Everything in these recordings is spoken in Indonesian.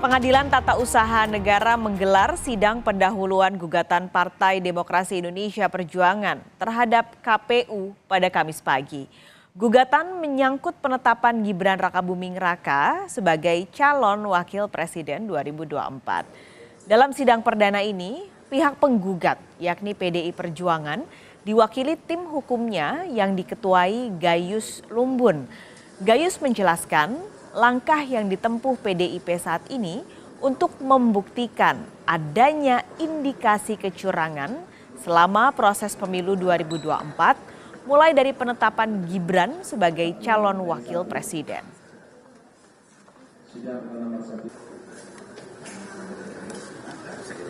Pengadilan Tata Usaha Negara menggelar sidang pendahuluan gugatan Partai Demokrasi Indonesia Perjuangan terhadap KPU pada Kamis pagi. Gugatan menyangkut penetapan Gibran Rakabuming Raka sebagai calon wakil presiden 2024. Dalam sidang perdana ini, pihak penggugat yakni PDI Perjuangan diwakili tim hukumnya yang diketuai Gayus Lumbun. Gayus menjelaskan langkah yang ditempuh PDIP saat ini untuk membuktikan adanya indikasi kecurangan selama proses pemilu 2024, mulai dari penetapan Gibran sebagai calon wakil presiden.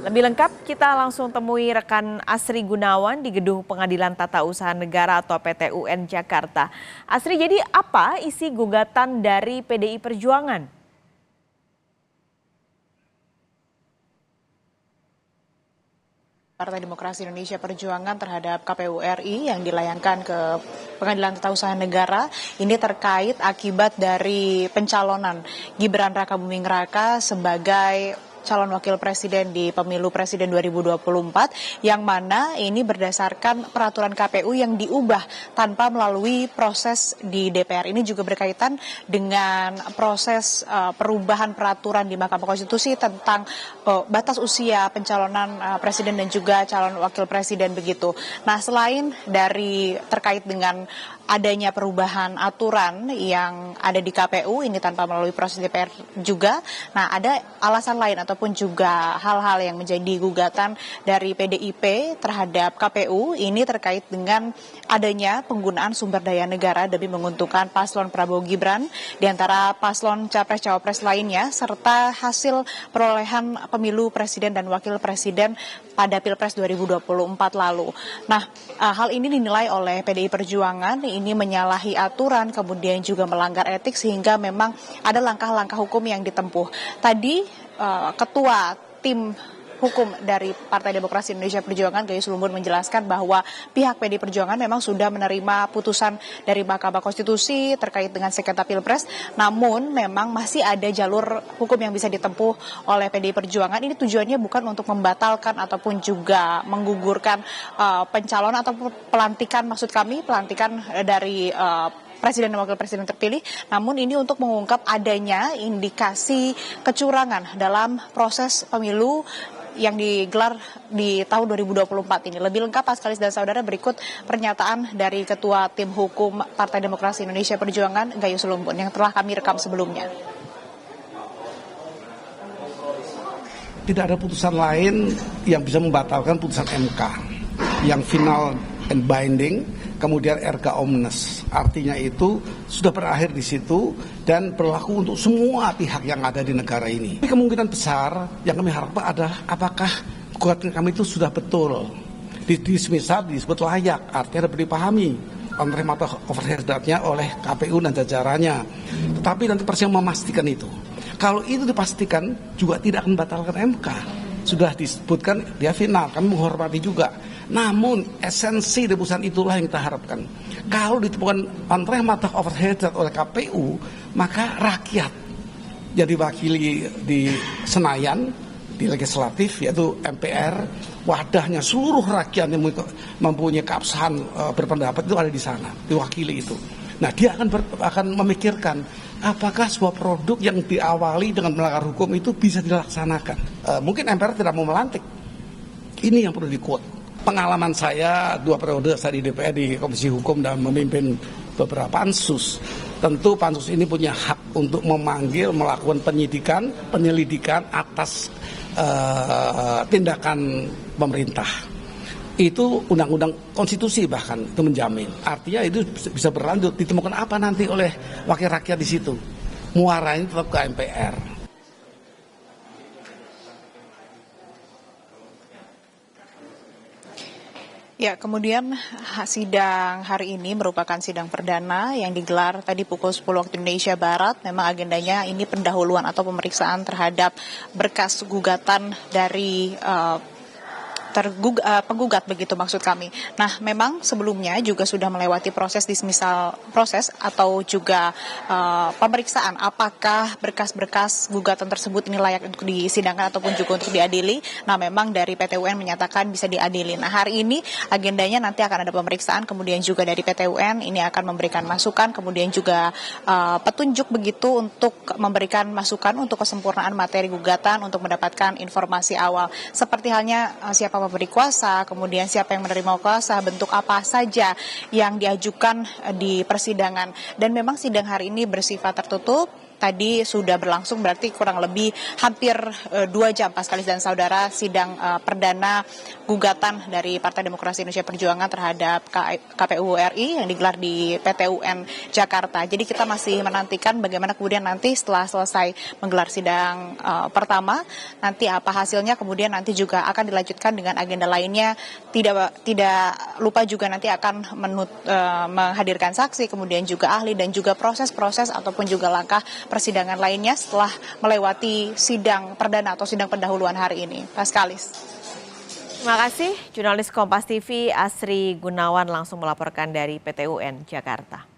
Lebih lengkap kita langsung temui rekan Asri Gunawan di Gedung Pengadilan Tata Usaha Negara atau PT-UN Jakarta. Asri, jadi apa isi gugatan dari PDI Perjuangan? Partai Demokrasi Indonesia Perjuangan terhadap KPU RI yang dilayangkan ke Pengadilan Tata Usaha Negara ini terkait akibat dari pencalonan Gibran Rakabuming Raka sebagai calon wakil presiden di pemilu presiden 2024 yang mana ini berdasarkan peraturan KPU yang diubah tanpa melalui proses di DPR. Ini juga berkaitan dengan proses perubahan peraturan di Mahkamah Konstitusi tentang batas usia pencalonan presiden dan juga calon wakil presiden begitu. Nah, selain dari terkait dengan adanya perubahan aturan yang ada di KPU ini tanpa melalui proses DPR juga. Nah, ada alasan lain ataupun juga hal-hal yang menjadi gugatan dari PDIP terhadap KPU ini terkait dengan adanya penggunaan sumber daya negara demi menguntungkan paslon Prabowo Gibran di antara paslon capres-cawapres lainnya serta hasil perolehan pemilu presiden dan wakil presiden pada Pilpres 2024 lalu. Nah, hal ini dinilai oleh PDI Perjuangan ini menyalahi aturan kemudian juga melanggar etik sehingga memang ada langkah-langkah hukum yang ditempuh. Tadi Ketua Tim Hukum dari Partai Demokrasi Indonesia Perjuangan Gayus Lumbun menjelaskan bahwa pihak PDI Perjuangan memang sudah menerima putusan dari Mahkamah Konstitusi terkait dengan sengketa Pilpres, namun memang masih ada jalur hukum yang bisa ditempuh oleh PDI Perjuangan. Ini tujuannya bukan untuk membatalkan ataupun juga menggugurkan pencalonan atau pelantikan, maksud kami pelantikan dari Presiden dan Wakil Presiden terpilih, namun ini untuk mengungkap adanya indikasi kecurangan dalam proses pemilu yang digelar di tahun 2024 ini. Lebih lengkap Pak Kalis dan Saudara, berikut pernyataan dari Ketua Tim Hukum Partai Demokrasi Indonesia Perjuangan Gayus Lumbun yang telah kami rekam sebelumnya. Tidak ada putusan lain yang bisa membatalkan putusan MK yang final and binding, kemudian erga omnes. Artinya itu sudah berakhir di situ dan berlaku untuk semua pihak yang ada di negara ini. Tapi kemungkinan besar yang kami harapkan adalah apakah gugatan kami itu sudah betul. Semisal disebut layak, artinya dapat dipahami oleh mata overhead-nya oleh KPU dan jajarannya. Tetapi nanti presiden memastikan itu. Kalau itu dipastikan juga tidak akan membatalkan MK. Sudah disebutkan dia final, kami menghormati juga. Namun esensi dari putusan itulah yang kita harapkan. Kalau ditemukan on mata overhead oleh KPU, maka rakyat yang diwakili di Senayan, di legislatif yaitu MPR, wadahnya seluruh rakyat yang mempunyai keabsahan berpendapat itu ada di sana, diwakili itu. Nah, dia akan memikirkan apakah sebuah produk yang diawali dengan melanggar hukum itu bisa dilaksanakan. Mungkin MPR tidak mau melantik. Ini yang perlu di-quote. Pengalaman saya 2 periode saya di DPR di Komisi Hukum dan memimpin beberapa pansus. Tentu pansus ini punya hak untuk memanggil, melakukan penyidikan, penyelidikan atas tindakan pemerintah. Itu undang-undang konstitusi bahkan itu menjamin. Artinya itu bisa berlanjut, ditemukan apa nanti oleh wakil rakyat di situ. Muaranya tetap ke MPR. Ya, kemudian sidang hari ini merupakan sidang perdana yang digelar tadi pukul 10 waktu Indonesia Barat. Memang agendanya ini pendahuluan atau pemeriksaan terhadap berkas gugatan dari penggugat begitu maksud kami. Nah, memang sebelumnya juga sudah melewati proses dismisal proses atau juga pemeriksaan apakah berkas-berkas gugatan tersebut ini layak untuk disidangkan ataupun juga untuk diadili. Nah, memang dari PT UN menyatakan bisa diadili. Nah, hari ini agendanya nanti akan ada pemeriksaan, kemudian juga dari PT UN ini akan memberikan masukan, kemudian juga petunjuk begitu untuk memberikan masukan untuk kesempurnaan materi gugatan untuk mendapatkan informasi awal. Seperti halnya siapa pemberi kuasa, kemudian siapa yang menerima kuasa, bentuk apa saja yang diajukan di persidangan. Dan memang sidang hari ini bersifat tertutup. Tadi sudah berlangsung berarti kurang lebih hampir 2 jam Paskalis dan saudara sidang perdana gugatan dari Partai Demokrasi Indonesia Perjuangan terhadap KPU RI yang digelar di PT UN Jakarta. Jadi kita masih menantikan bagaimana kemudian nanti setelah selesai menggelar sidang pertama, nanti apa hasilnya, kemudian nanti juga akan dilanjutkan dengan agenda lainnya. Tidak lupa juga nanti akan menghadirkan saksi, kemudian juga ahli dan juga proses-proses ataupun juga langkah persidangan lainnya setelah melewati sidang perdana atau sidang pendahuluan hari ini. Paskalis. Terima kasih, jurnalis Kompas TV Asri Gunawan langsung melaporkan dari PT UN Jakarta.